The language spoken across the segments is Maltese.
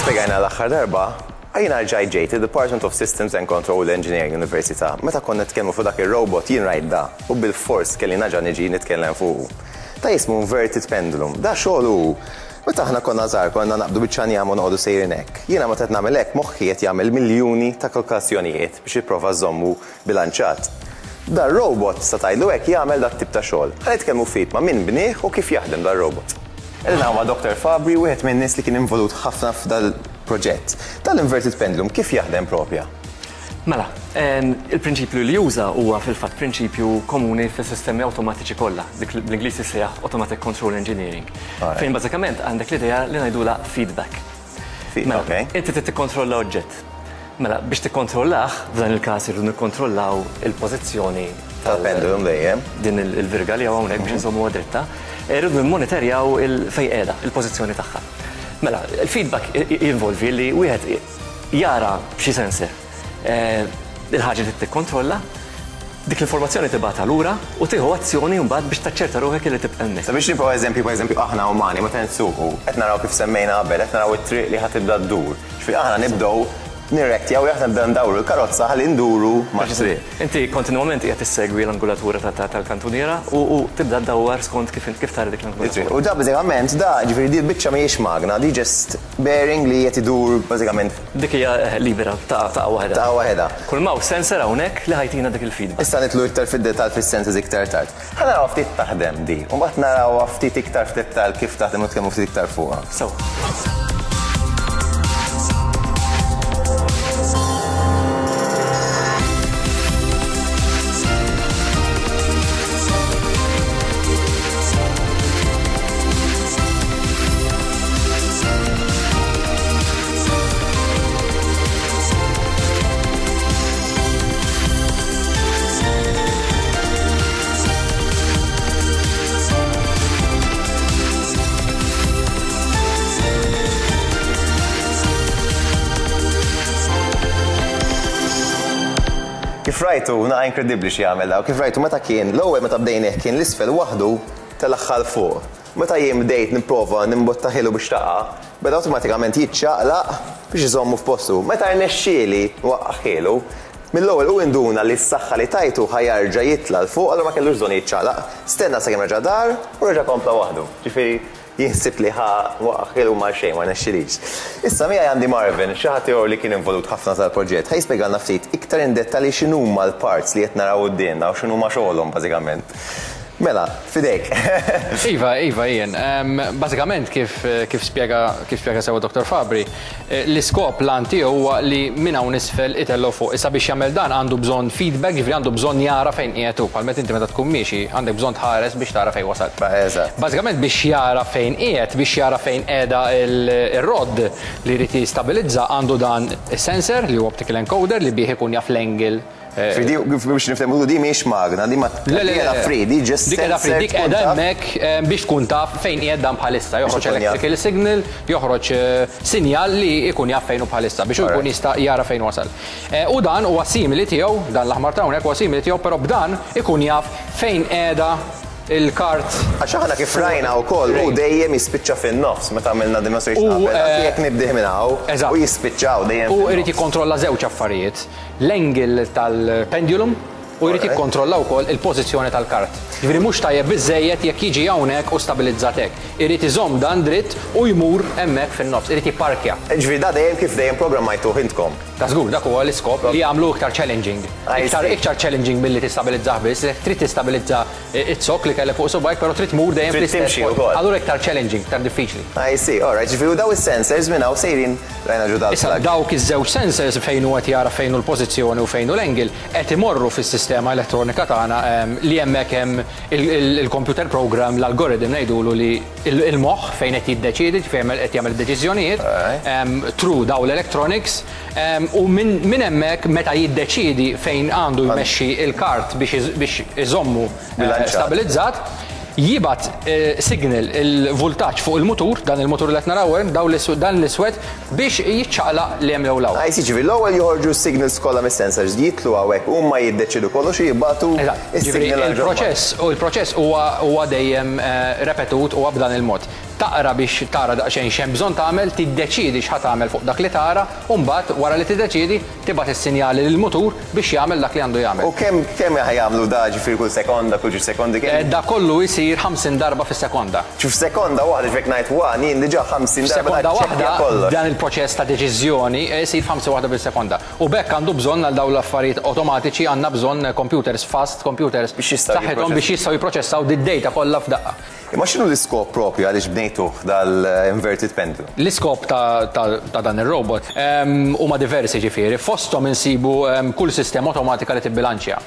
Spiegħajna l-aħħar darba, għajna ġejt il-Department of Systems and Control Engineering Università. Meta konna nitkellmu fuq dak ir-robot jien rajt da u bil-fors kelli naġa niġi nitkellem fuq. Ta' jismu inverted pendulum. Da xogħol hu. Meta aħna konna żgħar konna naqbdu biċ-ċanjam u noqogħdu sejrin hekk. Jiena meta qed nagħmel hekk moħħi qed jagħmel miljuni ta' kalkolazzjonijiet biex jipprova żommu bilanċat. Da r-robot sa tgħidlu hekk jagħmel dak tip ta' xogħol. Ħa nitkellmu fit ma' min bnieh u kif jaħdem da r-robot. Elna ma' Dr. Fabri wieħed minn nies li kien involut ħafna f'dal-proġett. Tal-inverted pendulum kif jaħdem propja? Mela, il-prinċipju li juża huwa fil-fatt prinċipju komuni fis-sistemi awtomatiċi kollha, dik bl-Ingliż issejjaħ Automatic Control Engineering. Fejn bażikament għandek l-idea li ngħidulha feedback. Mela, inti trid tikkontrolla oġġett. Mela, biex tikkontrollah, f'dan il-każ irridu nikkontrollaw il-pożizzjoni tal-pendulum dejjem. Din il-virga li hawnhekk biex insommuha dritta, irridu nimmonitorjaw fejn qiegħda, il-pożizzjoni tagħha. Mela, il-feedback jinvolvi li wieħed jara b'xi sensor il-ħaġa li tikkontrolla, dik l-informazzjoni tibgħatha lura u tieħu azzjoni mbagħad biex taċċerta ruħek li tibqa' hemmhekk. Sabiex nibgħu eżempju aħna umani meta nsuqu qed naraw kif semmejna qabel, qed naraw it-triq li ħad tibda ddur. X'fi aħna nibdew nirrektjaw aħna nibda ndawru l-karozza ħalli nduru ma' triq. Inti kontinwament qiegħed issegwi l-angulatura tal-kantuniera u tibda ddawwar skont kif tara dik l-angulatura. U da bażikament da ġifieri di l-biċċa mhijiex magna, di just bearing li qed idur bażikament. Dik hija libera ta' waħda. Ta' waħda. Kull ma' sensor hawnhekk li ħajtina dik il-feedback. Issa nitlu iktar fid-detal fis-sensors iktar tard. Ħa naraw ftit taħdem di, u mbagħad naraw ftit iktar f'dettall kif taħdem u tkellmu ftit iktar fuqha. Kif rajtu, naqa inkredibbli xi jagħmel daw, kif rajtu meta kien l-ewwel meta bdejnieh kien l-isfel waħdu tal-aħħar fuq. Meta jien bdejt nipprova nimbottaħilu biex taqa', beda awtomatikament jiċċaqlaq biex iżommu f'postu. Meta rnexxieli waqqaħħielu, mill-ewwel u induna li s-saħħa li tajtu ħajarġa' jitla l fuq allura ma kellux bżonn jiċċaqlaq, stenna sakemm reġa' dar u reġa' kompla waħdu. Ġifieri jinsib li waqqaħħielu ma' xejn ma rnexxilix. Issa miegħi għandi Marvin, xi ħadd ieħor li kien involut ħafna tal-proġett. Ħajspjegalna ftit iktar indettalji x'inhuma l-parts li qed naraw qudiemna u x'inhuma xogħolhom bażikament. Mela, fidejk. Iva, jien. Bażikament kif spjega sewa Dr. Fabri, l-iskop lan tiegħu huwa li minn hawn isfel itellu fuq. Issa biex jagħmel dan għandu bżonn feedback, ġifieri għandu bżonn jara fejn qiegħed hu. Bħalmet inti meta tkun miexi għandek bżonn tħares biex tara fejn wasal. Bażikament biex jara fejn qiegħed, biex jara fejn qiegħda ir-rod li jrid jistabilizza għandu dan is-sensor li huwa optical encoder li bih ikun jaf l-angle. Biex nifhmu di mhijiex magna, di ma qiegħda free, just dik qiegħda free, dik qiegħda hemmhekk biex tkun taf fejn qiegħed dan bħalissa. Joħroġ electrical signal, joħroġ sinjal li jkun jaf fejn hu bħalissa biex jkun jista' jara fejn wasal. U dan huwa simili tiegħu, dan l-aħmar ta' hawnhekk huwa simili tiegħu, però b'dan ikun jaf fejn qiegħda il-kart. Għax aħna kif rajna wkoll u dejjem jispiċċa fin-nofs meta għamilna demonstration jekk nibdeh minn hawn u jispiċċaw dejjem. U jrid jikkontrolla żewġ affarijiet. L-angle tal-pendulum u jrid jikkontrolla wkoll il-pożizzjoni tal-kart. Ġifieri mhux tajjeb biżżejjed jekk jiġi hawnhekk u stabilizzat hekk. Irid iżomm dan dritt u jmur hemmhekk fin-nofs, irid jipparkja. Ġifieri da dejjem kif dejjem programmajtuh intkom. Ta' żgur, dak huwa l-iskop li jagħmlu iktar challenging. Iktar challenging milli tistabilizzah biss, trid tistabilizza it-sok li kellek fuq subajk, però trid tmur dejjem fl-istess post. Allura iktar challenging, iktar diffiċli. I see, all right. Ġifieri daw is-sensors minn hawn sejrin rajna ġudal. Issa dawk iż-żewġ sensors fejn hu qed jara fejn hu l-pożizzjoni u fejn hu l-angle qed imorru fis-sistema elettronika tagħna li hemmhekk hemm il-computer program, l-algorithm ngħidulu li il-moħħ fejn qed jiddeċiedi fejn qed jagħmel deċiżjonijiet through daw l-electronics u minn hemmhekk meta jiddeċiedi fejn għandu jmexxi il-kart biex iżommu stabilizzat, jibat signal il-voltaġġ fuq il-mutur, dan il-mutur li qed naraw dan l-iswed biex jiċċaqlaq li hemm jew law. Ġifieri l-ewwel joħorġu s-signals kollha mis-sensors jitlu hawnhekk huma jiddeċidu kollox jibgħatu is-signal. Il-proċess huwa dejjem repetut huwa b'dan il-mod. taqra biex tara daqsxejn x'hemm bżonn tagħmel, tiddeċiedi x'ħad tagħmel fuq dak li tara, u mbagħad wara li tiddeċiedi tibgħat is-sinjali lill-mutur biex jagħmel dak li għandu jagħmel. U kemm jagħmlu da ġifier kull sekonda, kull sekondi kemm? Da kollu jsir 50 darba fis-sekonda. Ċuf sekonda waħda ġvek ngħid wan jien diġà 50 darba sekonda waħda dan il-proċess ta' deċiżjoni jsir 50 waħda bil-sekonda. U bekk għandu bżonn għal dawn l-affarijiet awtomatiċi għandna bżonn computers fast, computers saħħithom biex jistgħu jipproċessaw id-data kollha f'daqqa. Imma x'inhu l-iskop propju għaliex bnejtuh dal-inverted pendulum? L-iskop ta' dan ir-robot huma diversi ġifieri, fosthom insibu kull sistema awtomatika li tibbilanċja.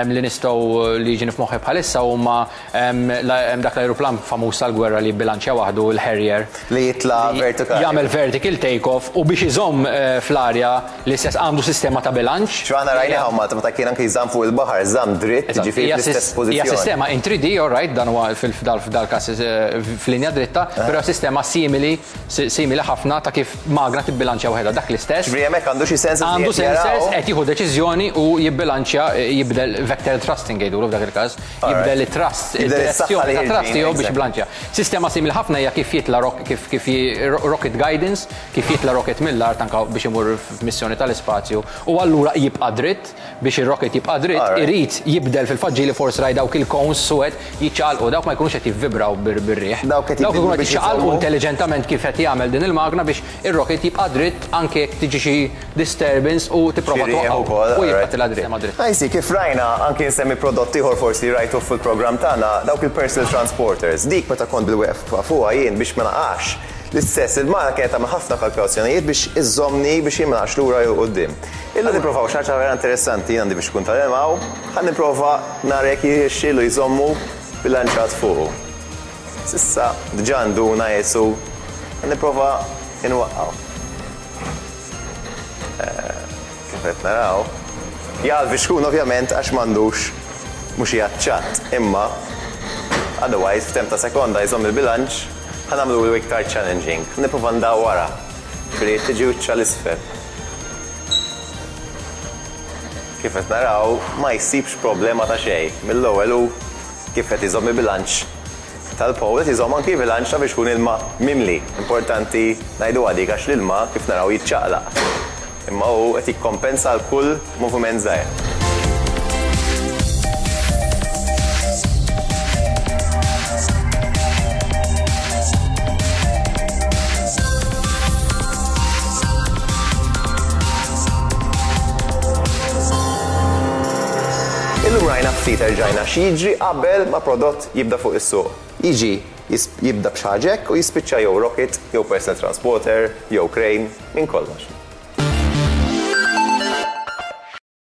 Li nistgħu li jiġi f'moħħi bħalissa huma dak l-ajruplan famuż tal-gwerra li jibbilanċja waħdu l-Harrier. Li jitla vertikali. Jagħmel vertical take-off u biex iżomm fl-arja li stess għandu sistema ta' bilanċ. X'għandna rajna Malta meta kien anke jżamm fuq il-baħar, żamm dritt ġifieri fl-istess pożizzjoni. Hija sistema in 3D, all right, dan huwa f'dal-każ f'linja dritta, però sistema simili ħafna ta' kif magna tibbilanċja waħedha dak l-istess. Ġifieri hemmhekk għandu xi sens għandu sensors qed jieħu deċiżjoni u jibbilanċja jibdel vector trusting jgħidulu f'dak il-każ, jibdel it-trust, id-direzzjoni ta' trust tiegħu biex bilanċja. Sistema simili ħafna hija kif jitla kif rocket guidance, kif jitla rocket mill-art anke biex imur f'missjoni tal-ispazju u allura jibqa' dritt biex ir-rocket jibqa' dritt, irid jibdel fil-faġġieli force ride dawk il-cones suwed jiċċaqalqu dawk ma jkunux qed jivvibraw bir-riħ. Dawk ikunu qed jiċċaqalqu intelligentament kif qed jagħmel din il-magna biex ir-rocket jibqa' dritt anke jekk tiġi xi disturbance u tipprova twaqqgħu u jibqa' tilha dritt. Ajsi, kif rajna anke nsemmi prodotti ieħor forsi rajtu fil-programm tagħna dawk il-personal transporters. Dik meta kont bil-waqfa fuqha jien biex ma naqax l-istess il-magna kienet tagħmel ħafna kalkolazzjonijiet biex iżommni biex jien ma naqax lura jew quddiem. Illa nipprovaw xi ħaġa vera interessanti għandi biex tkun tal-ilmaw, ħan nipprova nara jekk jixxielu jżommu bilanċat fuqu. Sissa diġà nduna jesu nipprova inwaqqgħu. Kif qed naraw. Jgħal biex tkun ovvjament għax m'għandux mhux jaċċatt, imma otherwise f'temp ta' sekonda jżomm il-bilanċ ħanamlu iktar challenging. Nipprova ndaw wara. Ġifieri tiġi wiċċa l-isfel. Kif qed naraw ma jsibx problema ta' xejn. Mill-ewwel hu kif qed iżomm il-bilanċ tal-powl qed iżomm anke bilanċ biex tkun ilma mimli. Importanti ngħidu għadik għax l-ilma kif naraw jiċċaqlaq. Imma hu qed jikkompensa għal kull moviment żgħir. Illum rajna ftit rġajna x'jiġri qabel ma prodott jibda fuq is-suq. Jiġi jibda b'xi ħaġa u jispiċċa jew rocket, jew personal transporter, jew crane, minn kollox.